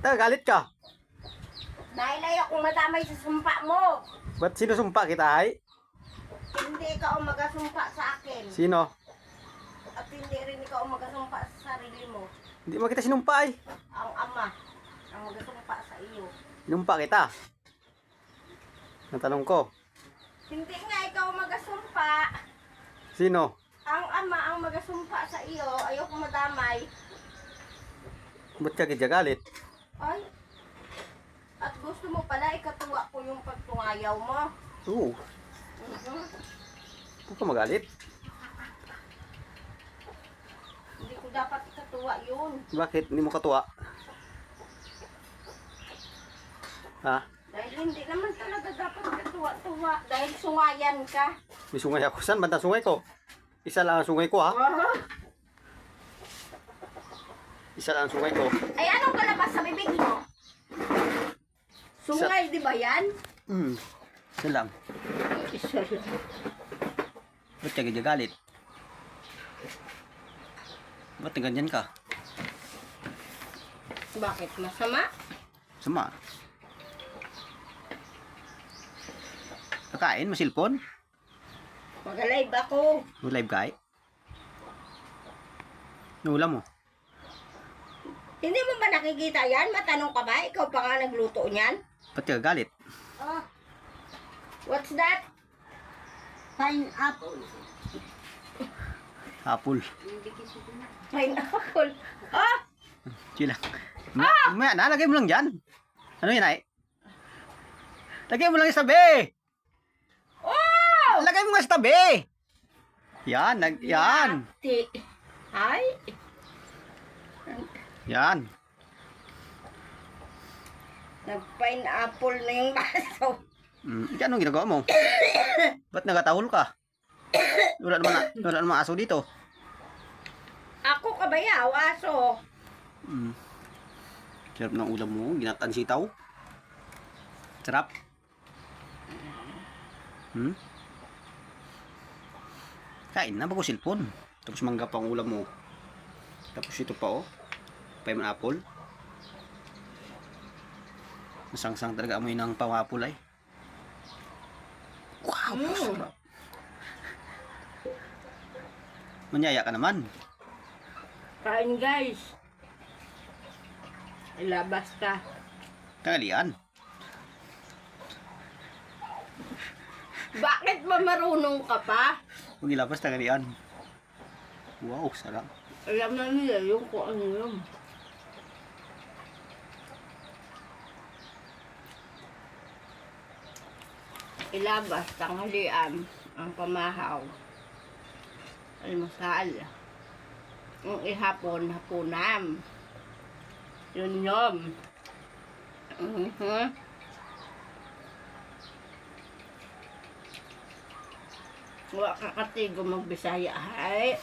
Galit ka. Nailay akong madamay sa sumpa mo. Ba't sinusumpa kita ay? Hindi ikaw ang magasumpa sa akin. Sino? At hindi rin ikaw ang magasumpa sa sarili mo. Hindi mo kita sinumpa ay. Ang ama ang magasumpa sa iyo. Sinumpa kita. Natanong ko. Hindi nga ikaw ang magasumpa. Sino? Ang ama ang magasumpa sa iyo. Ayoko madamay. Ba't ka kaya galit? Ay. At gusto mo pala ikatuwa ko yung pagtungayaw mo. Oo. Huwag ka magalit. Hindi ko dapat ikatuwa yun. Bakit? Hindi mo katuwa? Ha? Dahil hindi naman talaga dapat ikatuwa-tuwa. Dahil sungayan ka. May sungay ako. Saan banda sungay ko? Isa lang ang sungay ko ha? Isa lang ang sungay ko. Ay, anong kalabas sa bibig mo? Sungay, di ba yan? Isa lang. Isa lang. Ba't ka kaya galit? Ba't ganyan ka? Bakit? Masama? Sama. Kakain? Masilpon? Mag-alive ako. Live ka ay? Nulam mo? Hindi mo ba nakikita yan? Matanong ka ba? Ikaw pa nga nagluto niyan? Ba't ka galit? Oh. What's that? Pineapple. Apple. Pineapple. Oh! Sila. Maya na, lagay mo lang dyan. Ano yun ay? Lagay mo lang sa tabi. Oh! Lagay mo nga sa tabi. Yan, yan. Ay. Yan. Nag-pineapple na yung baso. Yan anong ginagawa mo? Ba't nagatahol ka? Wala naman aso dito. Ako kabayaw, aso. Sarap ng ulam mo, ginatan sitaw. Sarap. Kain na bago silpon. Tapos mangga pa ang ulam mo. Tapos ito pa oh. Pineapple. Masang-sang talaga amoy ng pangapul ay. Wow, sarap. Manyaya ka naman. Kain guys. Ilabas ka. Kangalian. Bakit ba marunong ka pa? Huwag ilabas kangalian. Wow, sarap. Alam na nila yung kung ano yun. Ilabas, tanghalian, ang pamahaw. Almusal. Ang ihapon, hapunan. Yun. Wala ka katigo magbisaya, hay.